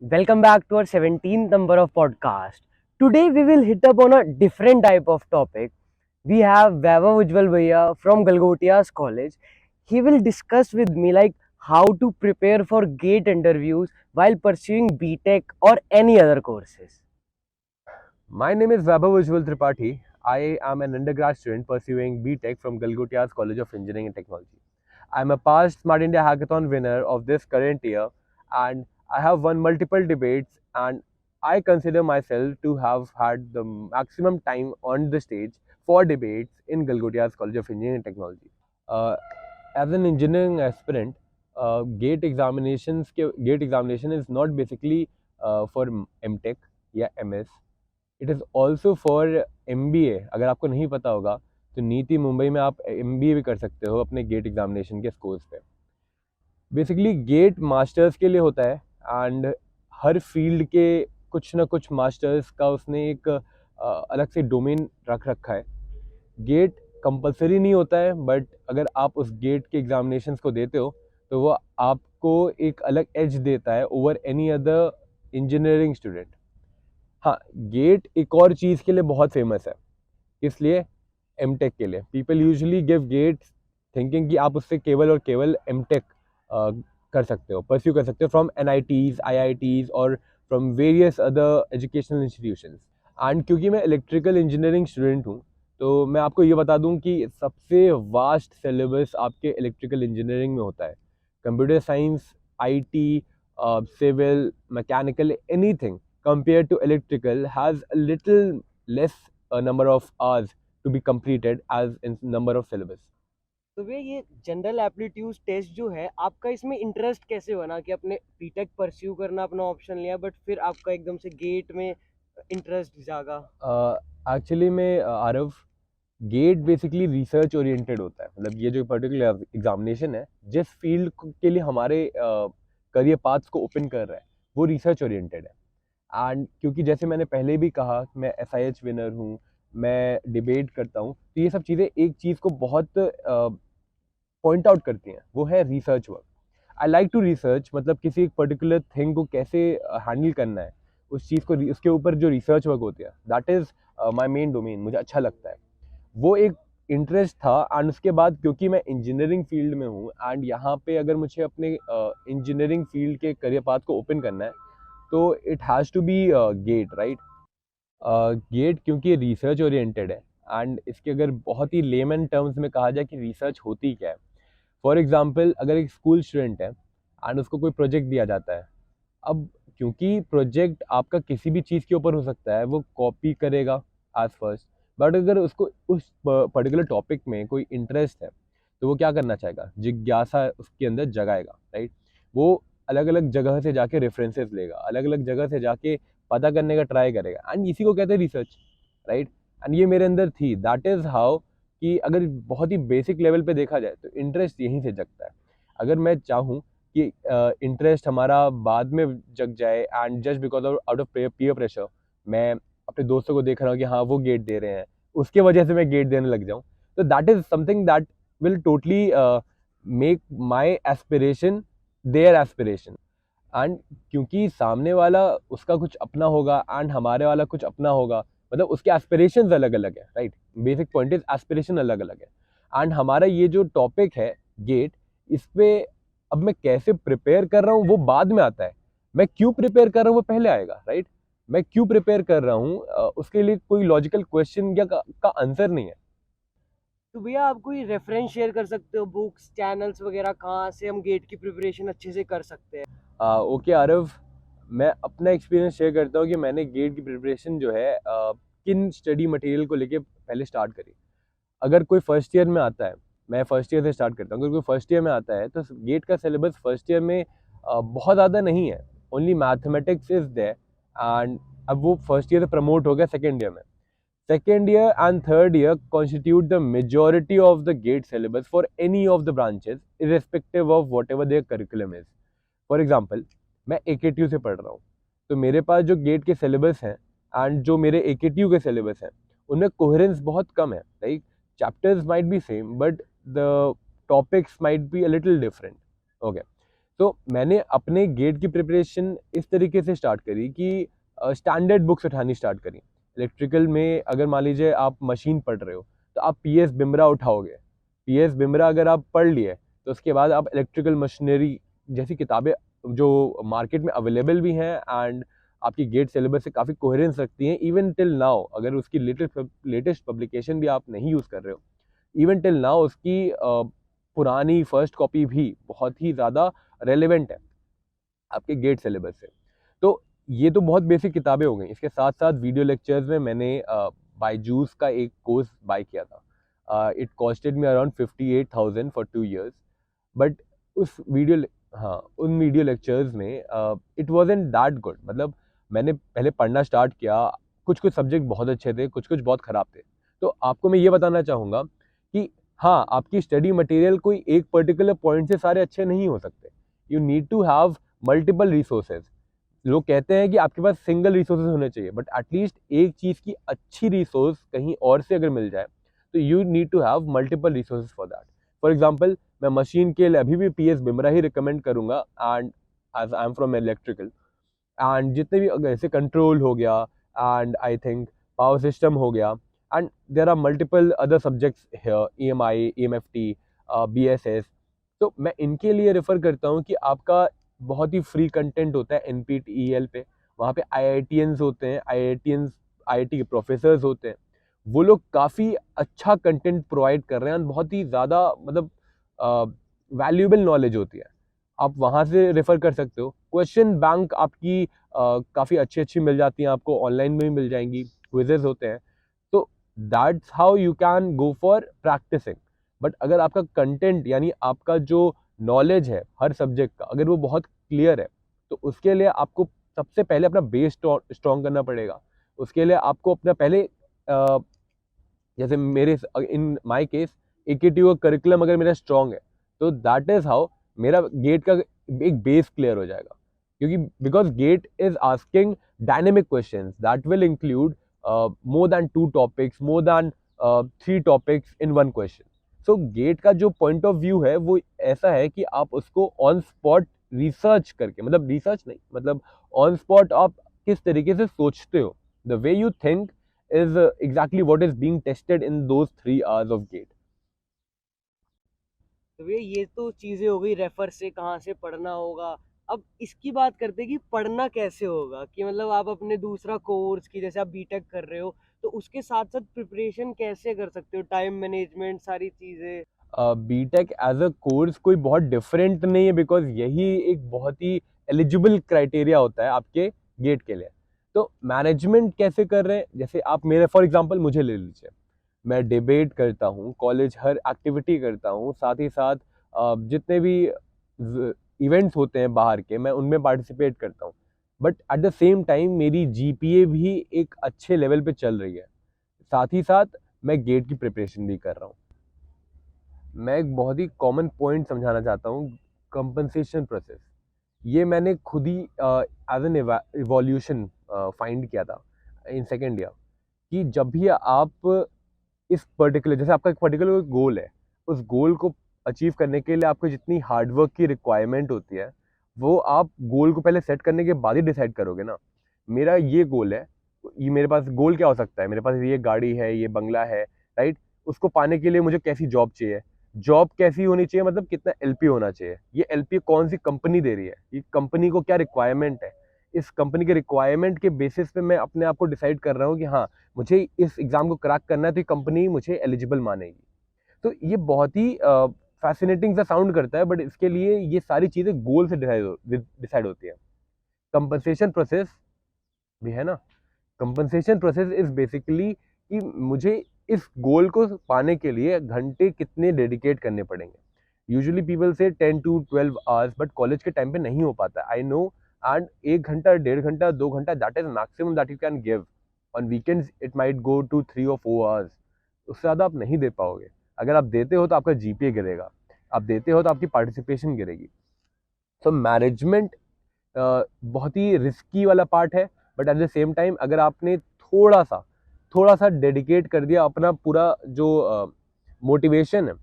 Welcome back to our 17th number of podcast. Today we will hit up on a different type of topic. We have Vaibhav Ujjwal Bhaiya from Galgotia's college. He will discuss with me like how to prepare for GATE interviews while pursuing BTech or any other courses. My name is Vaibhav Ujjwal Tripathi. I am an undergrad student pursuing BTech from Galgotia's College of Engineering and Technology. I am a past Smart India Hackathon winner of this current year, and I have won multiple debates, and I consider myself to have had the maximum time on the stage for debates in Galgotia's College of Engineering and Technology. Uh, as an engineering aspirant, GATE examination is not basically for MTech या MS. It is also for MBA. अगर आपको नहीं पता होगा तो नीति मुंबई में आप MBA भी कर सकते हो अपने गेट एग्जामिनेशन के स्कोर्स पे. बेसिकली गेट मास्टर्स के लिए होता है, एंड हर फील्ड के कुछ ना कुछ मास्टर्स का उसने एक अलग से डोमेन रख रखा है. गेट कंपलसरी नहीं होता है, बट अगर आप उस गेट के एग्जामिनेशंस को देते हो तो वो आपको एक अलग एज देता है over any other engineering student. हाँ, गेट एक और चीज़ के लिए बहुत फेमस है. इसलिए एमटेक के लिए people usually give GATE thinking कि आप उससे केवल और केवल एमटेक कर सकते हो, परस्यू कर सकते हो फ्रॉम NITs, IITs और from various other educational institutions. And क्योंकि मैं इलेक्ट्रिकल इंजीनियरिंग स्टूडेंट हूँ, तो मैं आपको ये बता दूँ कि सबसे वास्ट सिलेबस आपके इलेक्ट्रिकल इंजीनियरिंग में होता है. Computer science, IT, civil, mechanical, anything compared to electrical has a little less number of hours to be completed as in number of syllabus. तो भैया ये जनरल एप्टीट्यूड टेस्ट जो है आपका इसमें इंटरेस्ट कैसे बना कि आपने बीटेक परस्यू करना अपना ऑप्शन लिया बट फिर आपका एकदम से गेट में इंटरेस्ट जागा? एक्चुअली में Aarav, GATE basically research oriented होता है. मतलब ये जो पर्टिकुलर एग्जामिनेशन है, जिस फील्ड के लिए हमारे करियर पाथ्स को ओपन कर रहा है, वो रिसर्च ओरिएंटेड है. एंड क्योंकि जैसे मैंने पहले भी कहा, मैं SIH विनर हूँ, मैं डिबेट करता हूँ, तो ये सब चीज़ें एक चीज़ को बहुत पॉइंट आउट करती हैं, वो है research work. I like to research, मतलब किसी एक पर्टिकुलर थिंग को कैसे हैंडल करना है, उस चीज़ को उसके ऊपर जो रिसर्च वर्क होती है, that is my main domain. मुझे अच्छा लगता है, वो एक इंटरेस्ट था. एंड उसके बाद क्योंकि मैं इंजीनियरिंग फील्ड में हूँ, एंड यहाँ पे अगर मुझे अपने इंजीनियरिंग फील्ड के करियर पाथ को ओपन करना है, तो it has to be GATE, right. GATE क्योंकि रिसर्च ओरिएंटेड है, एंड इसके अगर बहुत ही लेमन टर्म्स में कहा जाए कि रिसर्च होती क्या है. फॉर एग्जांपल, अगर एक स्कूल स्टूडेंट है एंड उसको कोई प्रोजेक्ट दिया जाता है. अब क्योंकि प्रोजेक्ट आपका किसी भी चीज़ के ऊपर हो सकता है, वो कॉपी करेगा एज फर्स्ट. बट अगर उसको उस पर्टिकुलर टॉपिक में कोई इंटरेस्ट है, तो वो क्या करना चाहेगा, जिज्ञासा उसके अंदर जगाएगा, राइट. वो अलग अलग जगह से जाके रेफरेंसेस लेगा, अलग अलग जगह से जाके पता करने का ट्राई करेगा, एंड इसी को कहते हैं रिसर्च, राइट. एंड ये मेरे अंदर थी. दैट इज़ हाउ कि अगर बहुत ही बेसिक लेवल पे देखा जाए तो इंटरेस्ट यहीं से जगता है. अगर मैं चाहूँ कि इंटरेस्ट हमारा बाद में जग जाए, and just because of out of peer pressure मैं अपने दोस्तों को देख रहा हूँ कि हाँ वो गेट दे रहे हैं, उसके वजह से मैं गेट देने लग जाऊँ, तो that is something that will totally make my aspiration there aspiration. And क्योंकि सामने वाला उसका कुछ अपना होगा एंड हमारे वाला कुछ अपना होगा, मतलब उसके एस्पिरेशंस अलग अलग है, right. Basic point is aspiration अलग अलग है. एंड हमारा ये जो टॉपिक है गेट, इस पे अब मैं कैसे प्रिपेयर कर रहा हूँ वो बाद में आता है. मैं क्यों प्रिपेयर कर रहा हूँ वो पहले आएगा, राइट. मैं क्यों प्रिपेयर कर रहा हूँ, उसके लिए कोई लॉजिकल क्वेश्चन या का आंसर नहीं है. तो भैया आप कोई रेफरेंस शेयर कर सकते हो, बुक्स, चैनल्स वगैरह, कहाँ से हम गेट की प्रिपरेशन अच्छे से कर सकते हैं? ओके आरव, मैं अपना एक्सपीरियंस शेयर करता हूँ कि मैंने गेट की प्रिपरेशन जो है किन स्टडी मटेरियल को लेके पहले स्टार्ट करी. अगर कोई फर्स्ट ईयर में आता है, मैं फर्स्ट ईयर से स्टार्ट करता हूँ, अगर कोई फर्स्ट ईयर में आता है तो गेट का सिलेबस फर्स्ट ईयर में बहुत ज़्यादा नहीं है. Only mathematics is there. And अब वो फर्स्ट ईयर से प्रमोट हो गया सेकेंड ईयर में. Second year and third year constitute the majority of the GATE syllabus for any of the branches, irrespective of whatever their curriculum is. For example, मैं AKTU से पढ़ रहा हूँ, तो मेरे पास जो गेट के सिलेबस हैं एंड जो मेरे AKTU के सिलेबस हैं, उनमें कोहेरेंस बहुत कम है. Like chapters might be same, but the topics might be a little different. Okay, तो मैंने अपने गेट की प्रिपरेशन इस तरीके से स्टार्ट करी कि स्टैंडर्ड बुक्स उठानी स्टार्ट करी। इलेक्ट्रिकल में अगर मान लीजिए आप मशीन पढ़ रहे हो तो आप पीएस बिमरा उठाओगे। पीएस बिमरा अगर आप पढ़ लिए तो उसके बाद आप इलेक्ट्रिकल मशीनरी जैसी किताबें जो मार्केट में अवेलेबल भी हैं एंड आपकी गेट सिलेबस से काफ़ी कोहेरेंस रखती हैं इवन टिल नाउ। अगर उसकी लेटेस्ट पब्लिकेशन भी आप नहीं यूज़ कर रहे हो, इवन टिल नाउ उसकी पुरानी फर्स्ट कॉपी भी बहुत ही ज़्यादा रेलेवेंट है आपके गेट सिलेबस से। तो ये तो बहुत बेसिक किताबें हो गई। इसके साथ साथ वीडियो लेक्चर्स में मैंने बायजूस का एक कोर्स बाय किया था। It costed me around 58,000 for 2 years। But उस उन वीडियो लेक्चर्स में इट वॉजेंट दैट गुड। मतलब मैंने पहले पढ़ना स्टार्ट किया, कुछ कुछ सब्जेक्ट बहुत अच्छे थे, कुछ कुछ बहुत ख़राब थे। तो आपको मैं ये बताना चाहूँगा कि हाँ, आपकी स्टडी मटेरियल कोई एक पर्टिकुलर पॉइंट से सारे अच्छे नहीं हो सकते। You need to have multiple resources. लोग कहते हैं कि आपके पास सिंगल रिसोर्सेज होने चाहिए, बट एटलीस्ट एक चीज़ की अच्छी रिसोर्स कहीं और से अगर मिल जाए तो you need to have multiple resources for that. For example, मैं मशीन के लिए अभी भी पीएस बिमरा ही रिकमेंड करूंगा and as I am from electrical and जितने भी जैसे कंट्रोल हो गया and I think power system हो गया and there are multiple other subjects here, EMI, EMFT, BSS. तो मैं इनके लिए रेफर करता हूँ कि आपका बहुत ही फ्री कंटेंट होता है एनपीटीईएल पे। वहाँ पे आईआईटीएंस होते हैं, आईआईटी के प्रोफेसर्स होते हैं। वो लोग काफ़ी अच्छा कंटेंट प्रोवाइड कर रहे हैं और बहुत ही ज़्यादा मतलब वैल्यूएबल नॉलेज होती है। आप वहाँ से रेफर कर सकते हो। क्वेश्चन बैंक आपकी काफ़ी अच्छी अच्छी मिल जाती हैं, आपको ऑनलाइन में भी मिल जाएंगी, क्विजेज होते हैं। तो that's how you can go for practising. But अगर आपका कंटेंट यानी आपका जो नॉलेज है हर सब्जेक्ट का अगर वो बहुत क्लियर है तो उसके लिए आपको सबसे पहले अपना बेस स्ट्रॉन्ग करना पड़ेगा। उसके लिए आपको अपना पहले जैसे मेरे इन माय केस एकेटी का करिकुलम अगर मेरा स्ट्रॉन्ग है तो दैट इज हाउ मेरा गेट का एक बेस क्लियर हो जाएगा। क्योंकि because GATE is asking dynamic questions that will include more than 2 topics, more than 3 topics in one question. So GATE का जो पॉइंट ऑफ व्यू है वो ऐसा है कि आप उसको ऑन स्पॉट रिसर्च करके, मतलब रिसर्च नहीं, मतलब ऑन स्पॉट आप किस तरीके से सोचते हो, the way you think is exactly what is being tested in those 3 hours of gate। तो भैया ये तो चीजें हो गई रेफर से कहाँ से पढ़ना होगा। अब इसकी बात करते हैं कि पढ़ना कैसे होगा, कि मतलब आप अपने दूसरा कोर्स की जैसे आप बीटेक कर रहे हो तो उसके साथ साथ प्रिपरेशन कैसे कर सकते हो, टाइम मैनेजमेंट सारी चीजें। बीटेक एज अ कोर्स कोई बहुत डिफरेंट नहीं है बिकॉज यही एक बहुत ही एलिजिबल क्राइटेरिया होता है आपके गेट के लिए। तो मैनेजमेंट कैसे कर रहे हैं, जैसे आप मेरे फॉर एग्जांपल मुझे ले लीजिए, मैं डिबेट करता हूँ, कॉलेज हर एक्टिविटी करता हूँ, साथ ही साथ जितने भी इवेंट्स होते हैं बाहर के मैं उनमें पार्टिसिपेट करता हूँ। But at the same time मेरी जीपीए भी एक अच्छे लेवल पे चल रही है, साथ ही साथ मैं गेट की प्रिपरेशन भी कर रहा हूँ। मैं एक बहुत ही कॉमन पॉइंट समझाना चाहता हूँ, कंपनसेशन प्रोसेस। ये मैंने खुद ही एज एन इवोल्यूशन फाइंड किया था इन सेकेंड ईयर कि जब भी आप इस पर्टिकुलर, जैसे आपका एक पर्टिकुलर गोल है, उस गोल को अचीव करने के लिए आपको जितनी हार्डवर्क की रिक्वायरमेंट होती है वो आप गोल को पहले सेट करने के बाद ही डिसाइड करोगे ना। मेरा ये गोल है, ये मेरे पास गोल क्या हो सकता है, मेरे पास ये गाड़ी है, ये बंगला है, राइट। उसको पाने के लिए मुझे कैसी जॉब चाहिए, जॉब कैसी होनी चाहिए, मतलब कितना एलपी होना चाहिए, ये एलपी कौन सी कंपनी दे रही है, ये कंपनी को क्या रिक्वायरमेंट है, इस कंपनी के रिक्वायरमेंट के बेसिस पे मैं अपने आप को डिसाइड कर रहा हूँ कि हाँ मुझे इस एग्जाम को क्रैक करना है तो ये कंपनी मुझे एलिजिबल मानेगी। तो ये बहुत ही फैसिनेटिंग सा साउंड करता है बट इसके लिए ये सारी चीज़ें गोल से डिसाइड होती है। कंपनसेशन प्रोसेस भी है ना। कंपनसेशन प्रोसेस इज बेसिकली कि मुझे इस गोल को पाने के लिए घंटे कितने डेडिकेट करने पड़ेंगे। यूजुअली पीपल से 10 to 12 hours, बट कॉलेज के टाइम पे नहीं हो पाता, आई नो। एंड 1 घंटा, 1.5 घंटा, 2 घंटा, that is maximum that you can give. On weekends it might go to 3 or 4 hours। उससे ज़्यादा आप नहीं दे पाओगे। अगर आप देते हो तो आपका जीपीए गिरेगा, आप देते हो तो आपकी पार्टिसिपेशन गिरेगी। सो मैनेजमेंट बहुत ही रिस्की वाला पार्ट है, but at the same time अगर आपने थोड़ा सा डेडिकेट कर दिया अपना पूरा जो मोटिवेशन है,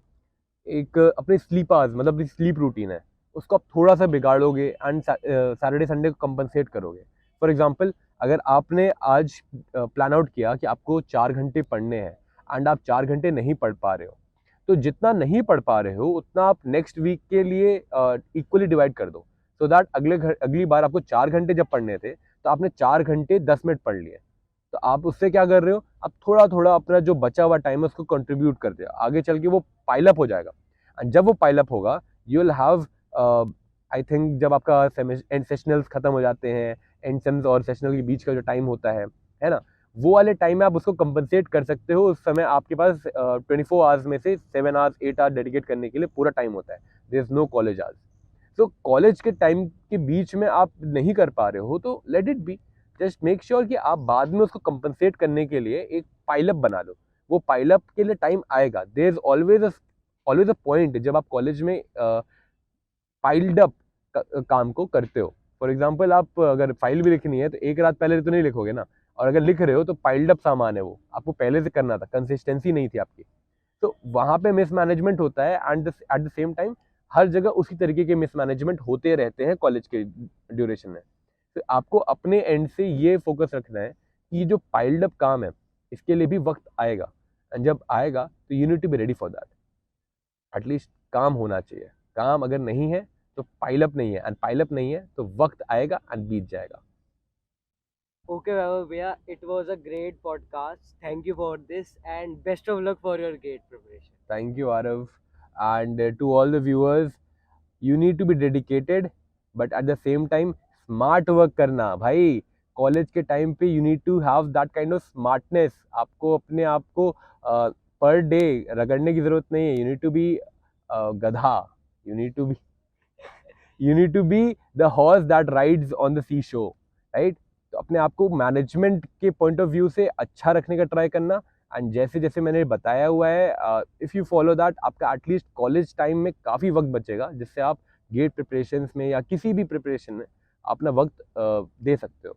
एक अपने स्लीप आवर्स मतलब अपनी स्लीप रूटीन है, उसको आप थोड़ा सा बिगाड़ोगे एंड सैटरडे संडे को कंपनसेट करोगे। फॉर एग्जांपल, अगर आपने आज प्लान आउट किया कि आपको 4 घंटे पढ़ने हैं एंड आप 4 घंटे नहीं पढ़ पा रहे हो, तो जितना नहीं पढ़ पा रहे हो उतना आप नेक्स्ट वीक के लिए इक्वली डिवाइड कर दो, सो दैट अगली बार आपको 4 घंटे जब पढ़ने थे तो आपने 4 घंटे 10 मिनट पढ़ लिए। तो आप उससे क्या कर रहे हो, आप थोड़ा थोड़ा अपना जो बचा हुआ टाइम है उसको कंट्रीब्यूट करते हो, आगे चल के वो पाइलअप हो जाएगा। एंड जब वो पाइलअप होगा, you will have, I think जब आपका एंड सेशनल्स खत्म हो जाते हैं, एंड सेम्स और सेशनल के बीच का जो टाइम होता है ना, वो वाले टाइम में आप उसको कंपनसेट कर सकते हो। उस समय आपके पास 24 आवर्स में से 7 आवर्स 8 आवर्स डेडिकेट करने के लिए पूरा टाइम होता है। There is no college hours. तो कॉलेज के टाइम के बीच में आप नहीं कर पा रहे हो तो let it be, just make sure कि आप बाद में उसको कंपनसेट करने के लिए एक पाइलअप बना लो। वो पाइलअप के लिए टाइम आएगा। There is always a point जब आप कॉलेज में पाइल्ड अप काम को करते हो। फॉर एग्जाम्पल, आप अगर फाइल भी लिखनी है तो एक रात पहले तो नहीं लिखोगे ना, और अगर लिख रहे हो तो पाइल्ड अप सामान है, वो आपको पहले से करना था, कंसिस्टेंसी नहीं थी आपकी। तो वहां पे मिसमैनेजमेंट होता है and at the same time हर जगह उसी तरीके के मिसमैनेजमेंट होते रहते हैं कॉलेज के ड्यूरेशन में। तो आपको अपने एंड से ये फोकस रखना है कि ये जो पाइल्ड अप काम है इसके लिए भी वक्त आएगा, एंड जब आएगा तो you need to be ready for that. At least काम होना चाहिए। काम अगर नहीं है तो पाइलअप नहीं है, एंड पाइलअप नहीं है तो वक्त आएगा एंड बीत जाएगा। Okay, Vaibhav Bhaiya, it was a great podcast. Thank you for this and best of luck for your gate preparation. Thank you, Arav. And to all the viewers, you need to be dedicated, but at the same time, smart work करना भाई। College के time पे you need to have that kind of smartness. आपको अपने आप को per day रगड़ने की जरूरत नहीं है। यू नीड टू बी गधा। You need to be you need to be the horse that rides on the seesaw, right. तो अपने आप को मैनेजमेंट के पॉइंट ऑफ व्यू से अच्छा रखने का ट्राई करना। एंड जैसे जैसे मैंने बताया हुआ है, इफ़ यू फॉलो दैट, आपका एटलीस्ट कॉलेज टाइम में काफ़ी वक्त बचेगा जिससे आप गेट प्रिपरेशंस में या किसी भी प्रिपरेशन में अपना वक्त दे सकते हो।